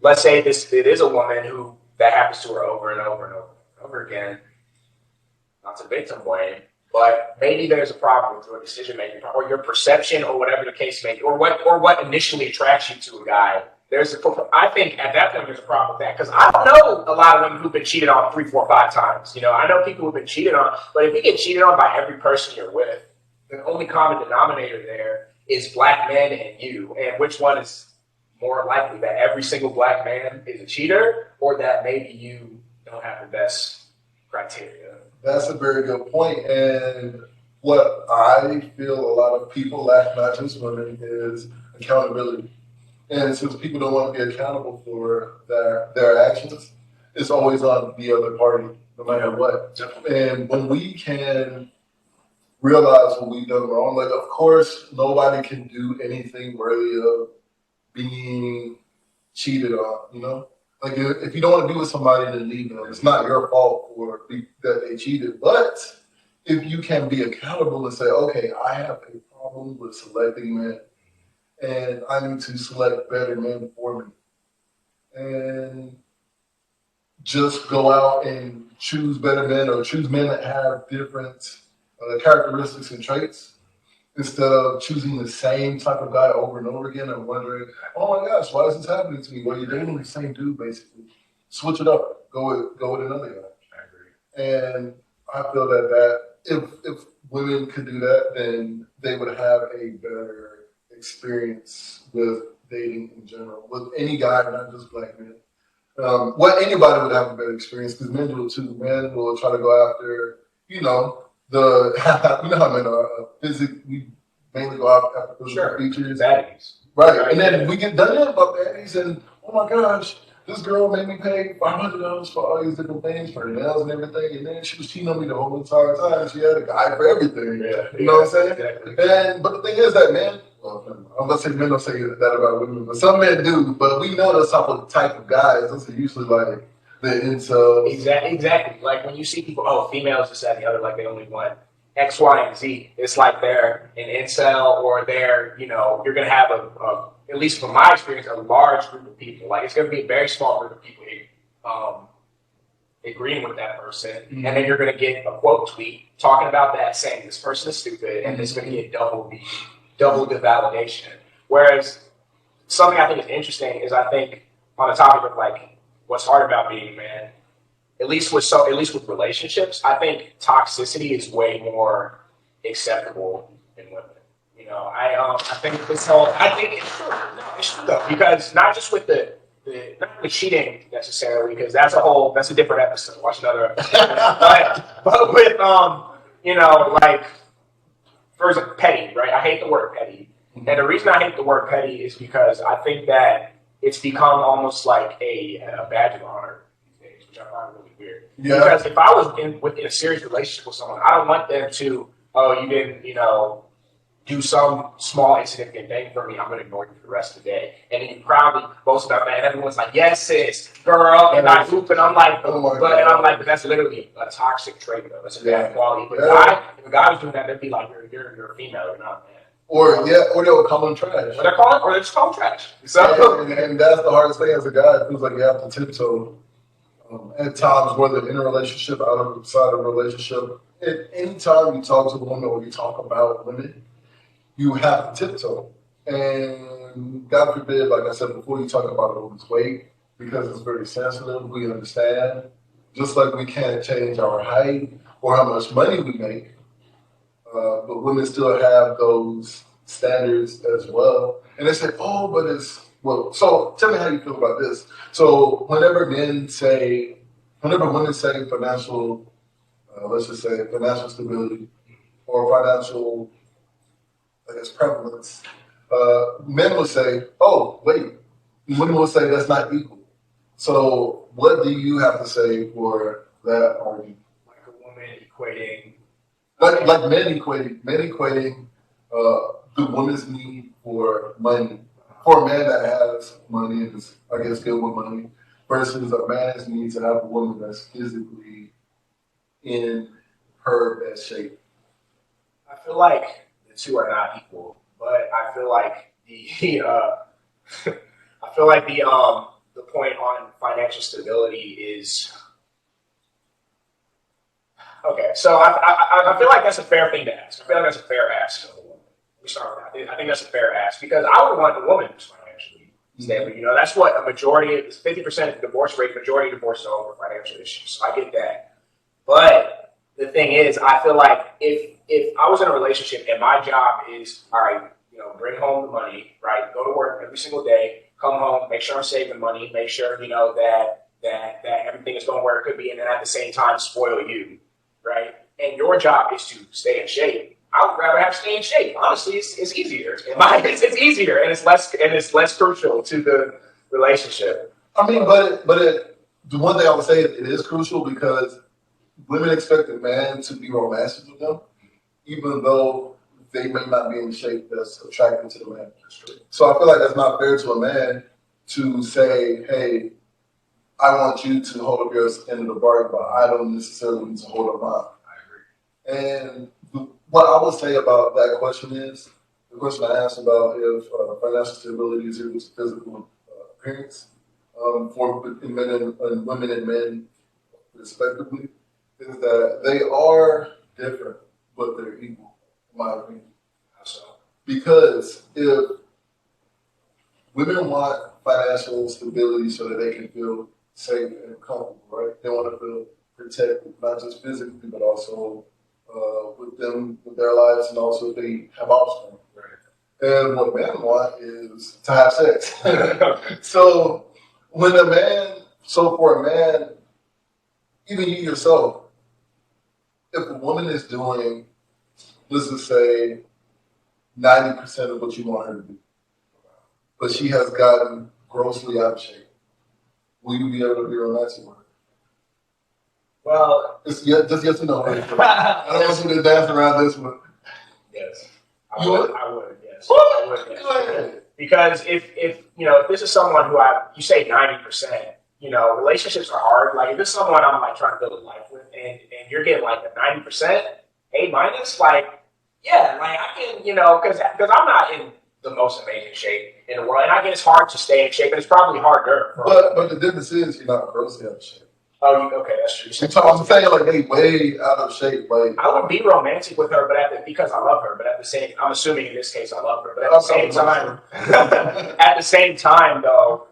Let's say it is a woman who that happens to her over and over and over and over again. Not to victim blame, but maybe there's a problem with your decision making or your perception or whatever the case may be, or what initially attracts you to a guy. I think at that point there's a problem with that because I don't know a lot of women who've been cheated on 3, 4, 5 times. I know people who've been cheated on, but if you get cheated on by every person you're with, the only common denominator there is black men and you, and which one is more likely, that every single black man is a cheater, or that maybe you don't have the best criteria? That's a very good point. And what I feel a lot of people lack, not just women, is accountability. And since people don't want to be accountable for their actions, it's always on the other party, no matter what. And when we can realize what we've done wrong, like, of course, nobody can do anything worthy of being cheated on, Like, if you don't want to be with somebody, then leave them. It's not your fault that they cheated. But if you can be accountable and say, okay, I have a problem with selecting men, and I need to select better men for me, and just go out and choose better men or choose men that have different characteristics and traits, instead of choosing the same type of guy over and over again and wondering, oh my gosh, why is this happening to me? Well, you're dating the same dude, basically. Switch it up. Go with another guy. I agree. And I feel that if women could do that, then they would have a better experience with dating in general, with any guy, not just black men. Anybody would have a better experience because men do it too. Men will try to go after, how men are physically, we mainly go after physical features. Baddies. Right. And then we get done about baddies and, oh my gosh, this girl made me pay $500 for all these different things, for her nails and everything, and then she was cheating on me the whole entire time. She had a guy for everything. You know what I'm saying? Exactly. But the thing is that men, I'm gonna say men don't say that about women, but some men do. But we know those type of guys. Those are usually like the incels. Exactly. Like when you see people, females this, that, and the other, like they only want X, Y, and Z. It's like they're an incel, or they're, you're gonna have at least from my experience, a large group of people. Like it's gonna be a very small group of people agreeing with that person, and then you're gonna get a quote tweet talking about that, saying this person is stupid, and it's gonna get double the validation. Whereas something I think is interesting is I think on the topic of like what's hard about being a man, at least with relationships, I think toxicity is way more acceptable in women. I think it's true. No, it's true though, because not just with not with cheating necessarily, because that's a different episode. Watch another episode. but with like, for example, petty, right? I hate the word petty. And the reason I hate the word petty is because I think that it's become almost like a badge of honor these days, which I find really weird. Yeah. Because if I was within a serious relationship with someone, I don't want them to, you didn't, do some small insignificant thing for me, I'm going to ignore you for the rest of the day. And then you proudly boast about that, and everyone's like, yes, sis, girl, and I hoop, and I'm like, but that's literally a toxic trait, though. That's a bad quality. But if a guy was doing that, they'd be like, you're a female, you're not a man. Or they would call them trash. Or they just call them trash. So, and that's the hardest thing as a guy. It feels like you have to tiptoe at times, whether in a relationship, outside of a relationship. At any time you talk to a woman or you talk about women, you have to tiptoe. And God forbid, like I said before, you talk about a woman's weight, because it's very sensitive, we understand. Just like we can't change our height or how much money we make, but women still have those standards as well. And they say, so tell me how you feel about this. So whenever women say financial, let's just say financial stability or financial, prevalence, men will say, oh, wait, women will say that's not equal. So what do you have to say for that argument? Like a woman equating... Like men equating the woman's need for money, for a man that has money and is, I guess, good with money, versus a man's need to have a woman that's physically in her best shape. I feel like the two are not equal, but I feel like I feel like the point on financial stability is okay. So I feel like that's a fair thing to ask. I feel like that's a fair ask of a woman. We start with that. I think that's a fair ask because I would want the woman who's financially stable. You know, that's what a majority is. 50% divorce rate. Majority of divorces are over financial issues. So I get that. But the thing is, I feel like if I was in a relationship and my job is all right, you know, bring home the money, right, go to work every single day, come home, make sure I'm saving money, make sure you know that everything is going where it could be, and then at the same time spoil you, right? And your job is to stay in shape. I would rather have stay in shape. Honestly, it's easier. It's easier and it's less crucial to the relationship. I mean, the one thing I would say it is crucial because women expect a man to be romantic with them, even though they may not be in shape that's attractive to the man. So I feel like that's not fair to a man to say, hey, I want you to hold up your end of the bargain, but I don't necessarily need to hold up mine. I agree. And what I would say about that question is, the question I asked about if financial stability is equal to physical appearance for men and women and men respectively, is that they are different, but they're equal, in my opinion. So, because if women want financial stability so that they can feel safe and comfortable, right? They want to feel protected, not just physically, but also with them, with their lives, and also if they have offspring. Right? And what men want is to have sex. So for a man, even you yourself, if a woman is doing, let's just say, 90% of what you want her to do, but she has gotten grossly out of shape, will you be able to be romantic with her? Well, just yes or no. I don't want you to dance around this one. Yes, I would. Yes, I would. Yes. Go ahead. Because if this is someone who you say 90%, relationships are hard. Like if it's someone I'm like trying to build a life with, and you're getting like a 90%, A minus, like yeah, like I can, because I'm not in the most amazing shape in the world, and I get it's hard to stay in shape, and it's probably harder. But the difference is you're not grossly out of shape. Oh, okay, that's true. I'm saying like they way out of shape. Like I would be romantic with her, but because I love her. But at the same, I'm assuming in this case I love her. But at the same time, though,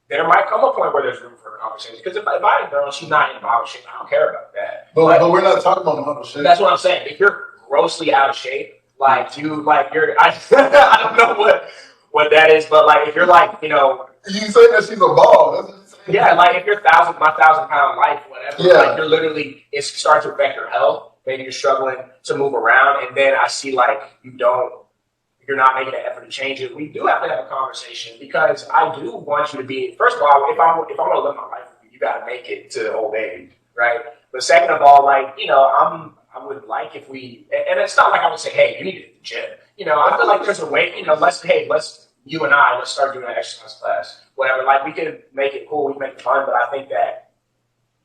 there might come a point where there's room for a conversation. Because if I invite a girl and she's not in model shape, I don't care about that. But we're not talking about model shape. That's what I'm saying. If you're grossly out of shape, I don't know what that is, but like if you're like, you say that she's a ball. Yeah, like if you're 1,000-pound life, whatever, like you're literally, it's starting to affect your health. Maybe you're struggling to move around, and then I see like you're not making an effort to change it. We do have to have a conversation because I do want you to be. First of all, if I'm going to live my life with you, you got to make it to old age, right? But second of all, like I would like if we, and it's not like I would say, hey, you need to hit the gym. I feel like there's a way. Let's you and let's start doing an exercise class. Whatever, like we could make it cool, we can make it fun, but I think that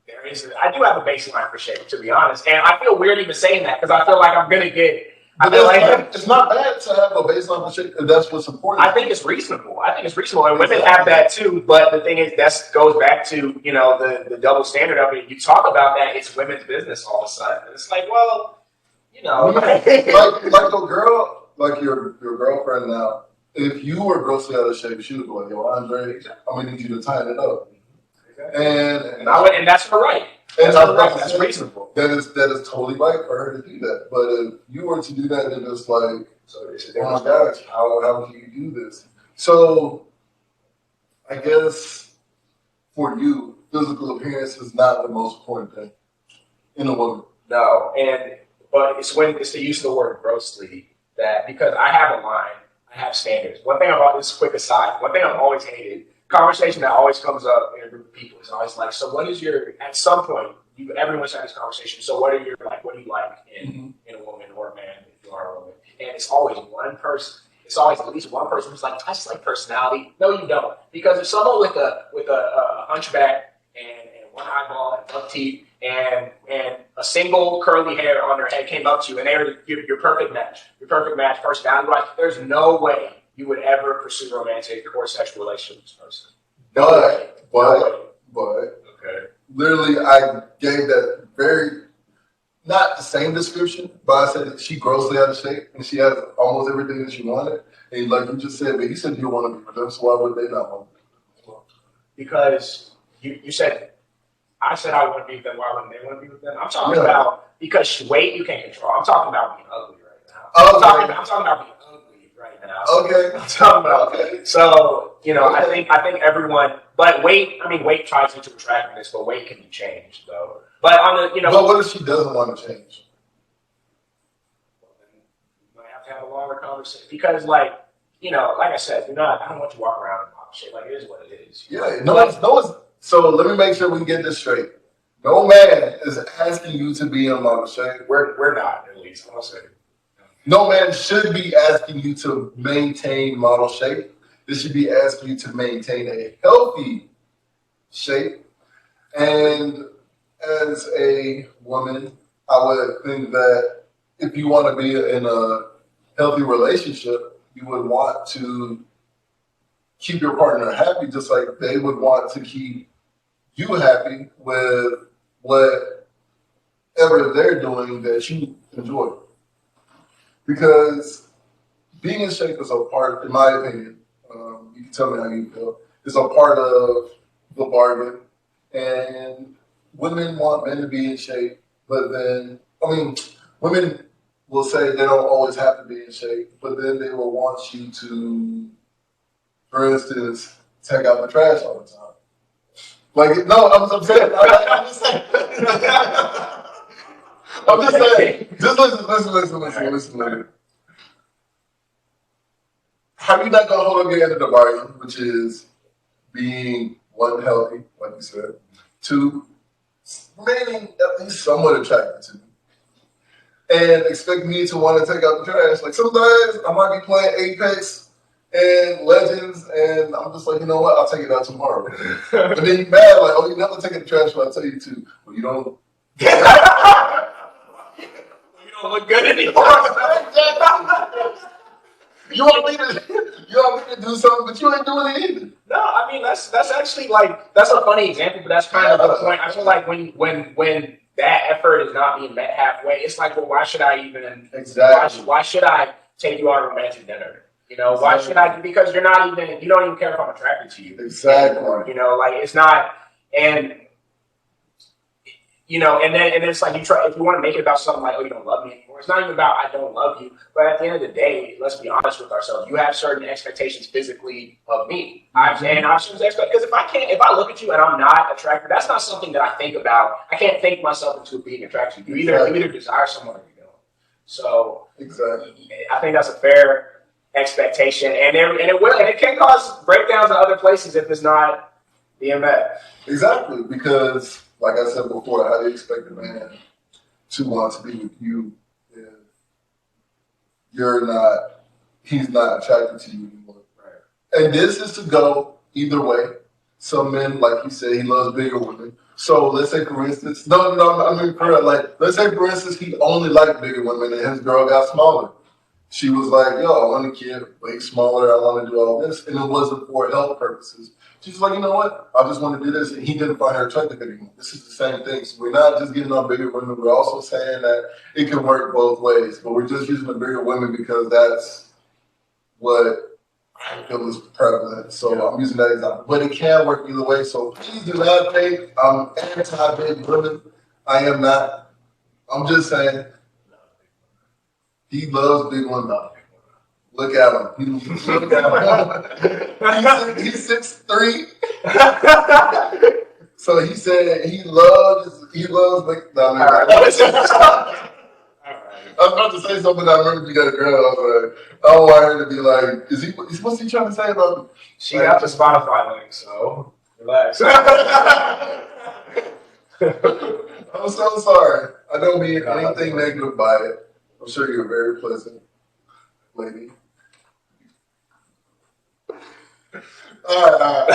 I do have a baseline for shape, to be honest. And I feel weird even saying that because I feel like I'm going to get, it's not bad to have a baseline for shape because that's what's important. I think it's reasonable. And women have that too, but the thing is, that goes back to, the double standard of it. You talk about that, it's women's business all of a sudden. It's like, well, like a girl, like your girlfriend now, if you were grossly out of shape, she would be like, yo, Andre, I'm going to need you to tighten it up. And that's her right. That's reasonable. That is totally right for her to do that. But if you were to do that, then it's like, oh my gosh, how can you do this? So I guess for you, physical appearance is not the most important thing in a woman. No, but it's the use of the word grossly that because I have a line. I have standards. One thing about this quick aside, one thing I've always hated, conversation that always comes up in a group of people is always like, so what is at some point, everyone's had this conversation, so what do you like in a woman or a man if you are a woman? And it's always one person. It's always at least one person who's like, I just like personality. No, you don't. Because if someone with a hunchback and one eyeball and buck teeth and a single curly hair on their head came up to you and they were your perfect match personality-wise, there's no way you would ever pursue romantic or sexual relationship with this person. But literally, I gave that very, not the same description, but I said that she grossly out of shape and she has almost everything that she wanted. And like you just said, but he said you want to be with them, so why would they not want to be with them? Because you said, I said I want to be with them, why wouldn't they want to be with them? I'm talking about, because weight you can't control. I'm talking about being ugly right now. I'm talking about being ugly right now. Okay. I'm talking about, so, I think everyone, but weight ties into attractiveness, but weight can be changed though. But on the, But what if she doesn't want to change? You might have to have a longer conversation because, like I said, I don't want you to walk around and pop shit. Like, it is what it is. Yeah, no one's. So let me make sure we get this straight. No man is asking you to be in model shape. We're not, at least. I'm gonna say. No man should be asking you to maintain model shape. This should be asking you to maintain a healthy shape. And as a woman, I would think that if you want to be in a healthy relationship, you would want to keep your partner happy, just like they would want to keep you happy with whatever they're doing that you enjoy. Because being in shape is a part, in my opinion, you can tell me how you feel, is a part of the bargain. And women want men to be in shape, but then, women will say they don't always have to be in shape, but then they will want you to, for instance, take out the trash all the time. Like, no, I'm saying, I'm just saying. I'm just saying, just listen. How you not gonna hold up your end of the bargain, which is being one, healthy, like you said, two, remaining at least somewhat attracted to me, and expect me to want to take out the trash. Like, sometimes I might be playing Apex and Legends, and I'm just like, you know what? I'll take it out tomorrow. And then you're mad, like, oh, you never take the trash when I tell you to. Well, you don't. You don't look good anymore. You want me to do something, but you ain't doing it either. No, that's actually that's a funny example, but that's kind of the point. I feel like when that effort is not being met halfway, it's like, well, why should I even? Exactly. Why should I take you on a romantic dinner? Why should I? Because you don't even care if I'm attracted to you. Exactly. Anymore, it's not, and and then it's like, if you want to make it about something like, oh, you don't love me anymore. It's not even about I don't love you, but at the end of the day, let's be honest with ourselves. You have certain expectations physically of me. I've certain expectations because if I look at you and I'm not attracted, that's not something that I think about. I can't think myself into being attracted to you. You either desire someone or you don't. So exactly, I think that's a fair expectation, and it can cause breakdowns in other places if it's not being met. Exactly, because like I said before, how do you expect a man to want to be with you if he's not attracted to you anymore? Right. And this is to go either way. Some men, like you said, he loves bigger women. So let's say, for instance, let's say, for instance, he only liked bigger women and his girl got smaller. She was like, yo, I want a kid way smaller. I want to do all this. And it wasn't for health purposes. She's like, you know what? I just want to do this. And he didn't find her attractive anymore. This is the same thing. So we're not just getting on bigger women. We're also saying that it can work both ways. But we're just using the bigger women because that's what I feel is prevalent. So I'm using that example. But it can work either way. So please do not think I'm anti-big women. I am not. I'm just saying he loves big women. Look at him. He's 6'3". So he said he loves. I was about to say something. I remember you got a girl. I was like, I don't want her to be like, what's he trying to say about me? She got the Spotify link, so relax. I'm so sorry. I don't mean anything negative by it. I'm sure you're a very pleasant lady. All right.